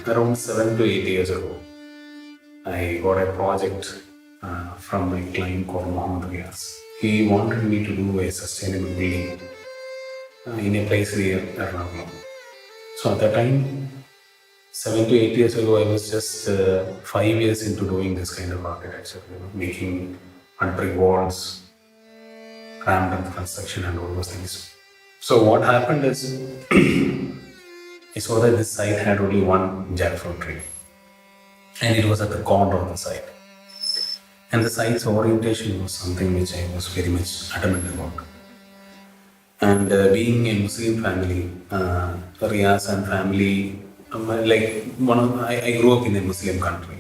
Around 7 to 8 years ago, I got a project from my client called Mohammed Riaz. He wanted me to do a sustainable building in a place near Ernakulam. So at that time, 7 to 8 years ago, I was just 5 years into doing this kind of architecture, making mud brick walls, rammed earth construction, and all those things. So what happened is, I saw that this site had only one jackfruit tree, and it was at the corner of the site. And the site's orientation was something which I was very much adamant about. And being a Muslim family, Riaz and family, I grew up in a Muslim country,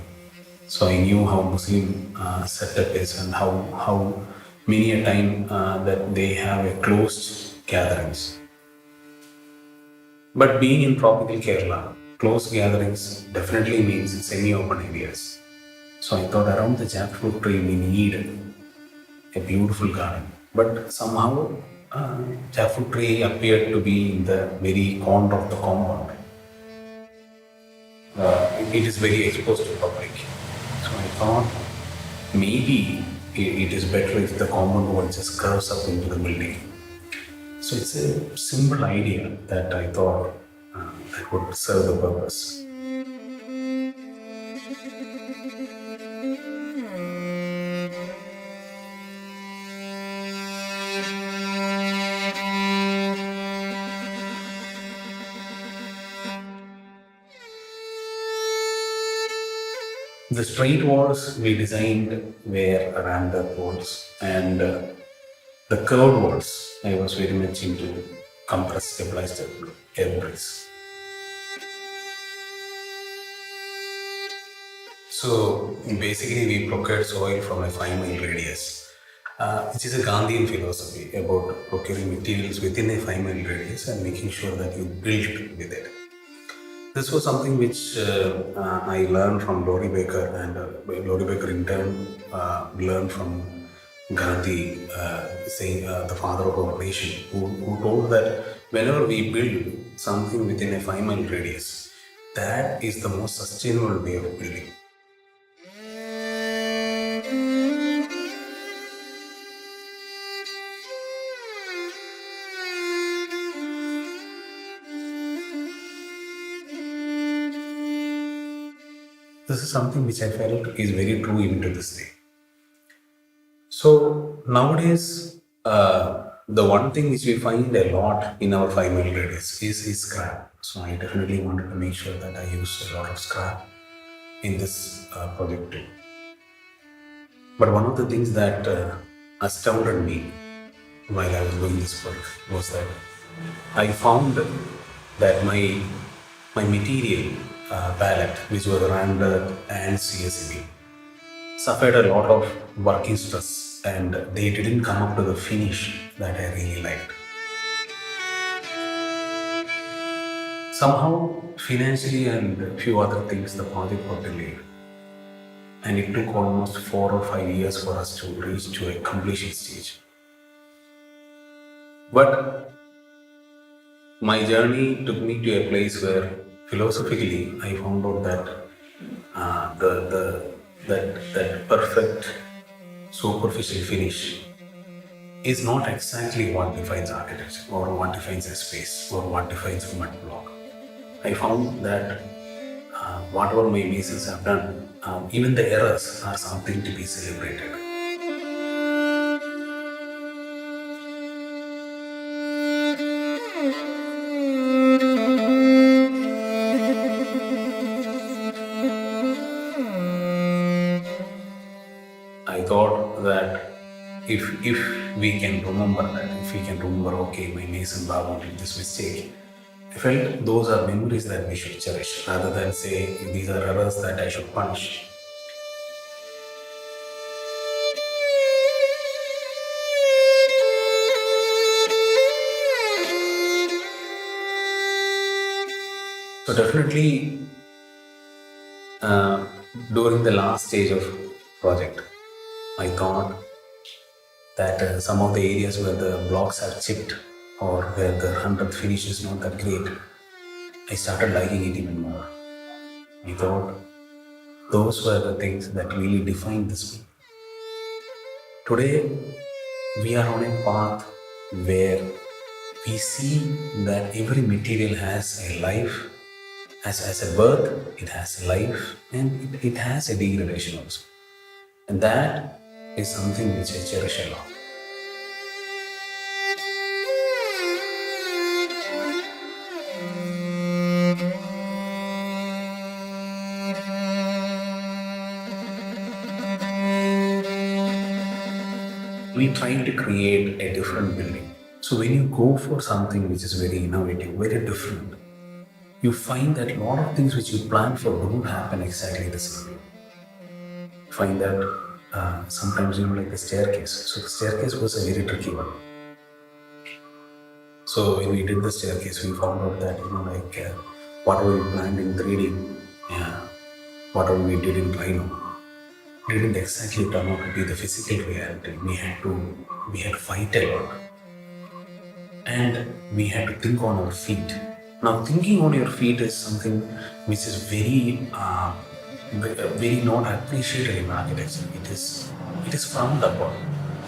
so I knew how Muslim setup is and how many a time that they have a closed gatherings. But being in tropical Kerala, closed gatherings definitely means semi-open areas. So I thought around the jackfruit tree we need a beautiful garden. But somehow jackfruit tree appeared to be in the very corner of the compound. It is very exposed to public. So I thought maybe it is better if the compound wall just curves up into the building. So it's a simple idea that I thought that would serve the purpose. The straight walls we designed were rammed walls, and the curved walls I was very much into compressed stabilized air bricks. So basically, we procured soil from a 5 mile radius, which is a Gandhian philosophy about procuring materials within a 5 mile radius and making sure that you build with it. This was something which I learned from Laurie Baker, and Laurie Baker in turn learned from Gandhi, the father of our nation, who told that whenever we build something within a 5 mile radius, that is the most sustainable way of building. This is something which I felt is very true even to this day. So nowadays, the one thing which we find a lot in our 5 mile radius is scrap. So I definitely wanted to make sure that I use a lot of scrap in this project too. But one of the things that astounded me while I was doing this work was that I found that my material palette, which was rammed and CSB, suffered a lot of working stress, and they didn't come up to the finish that I really liked. Somehow, financially and a few other things, the project got delayed. And it took almost 4 or 5 years for us to reach to a completion stage. But my journey took me to a place where philosophically I found out that that perfect superficial finish is not exactly what defines architecture or what defines a space or what defines a mud block. I found that whatever my masons have done, even the errors are something to be celebrated. I thought that if we can remember that, if we can remember, okay, my mason Babu did this mistake, I felt those are memories that we should cherish rather than say these are errors that I should punish. So definitely, uh, during the last stage of project, I thought that some of the areas where the blocks are chipped or where the 100th finish is not that great, I started liking it even more. I thought those were the things that really defined this me. Today, we are on a path where we see that every material has a life, as a birth, it has a life, and it has a degradation also. And that is something which I cherish a lot. We try to create a different building. So when you go for something which is very innovative, very different, you find that a lot of things which you plan for don't happen exactly the same way. You find that sometimes, like the staircase. So the staircase was a very tricky one. So when we did the staircase, we found out that whatever we planned in 3D, whatever we did in Rhino, didn't exactly turn out to be the physical reality. We had to fight a lot, and we had to think on our feet. Now, thinking on your feet is something which is very not appreciated in architecture. It is frowned upon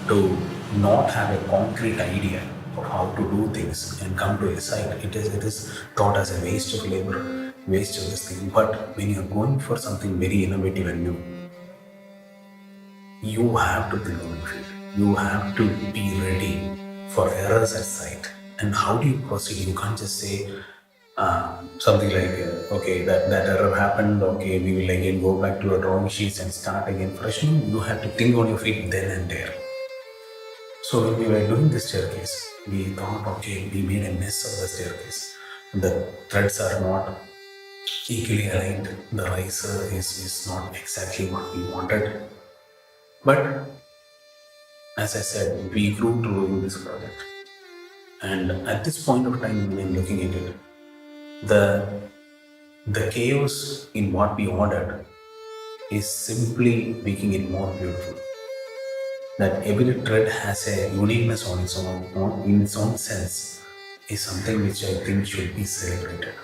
to not have a concrete idea of how to do things and come to a site. It is thought as a waste of labor, waste of this thing. But when you're going for something very innovative and new, you have to think on your feet. You have to be ready for errors at site. And how do you proceed? You can't just say something like, okay, that error happened, okay, we will again go back to our drawing sheets and start again fresh. You have to think on your feet then and there. So when we were doing the staircase, we thought, okay, we made a mess of the staircase. The threads are not equally aligned. The riser is not exactly what we wanted. But as I said, we grew to doing this project. And at this point of time, when I'm looking at it, the chaos in what we ordered is simply making it more beautiful. That every thread has a uniqueness on its own, in its own sense, is something which I think should be celebrated.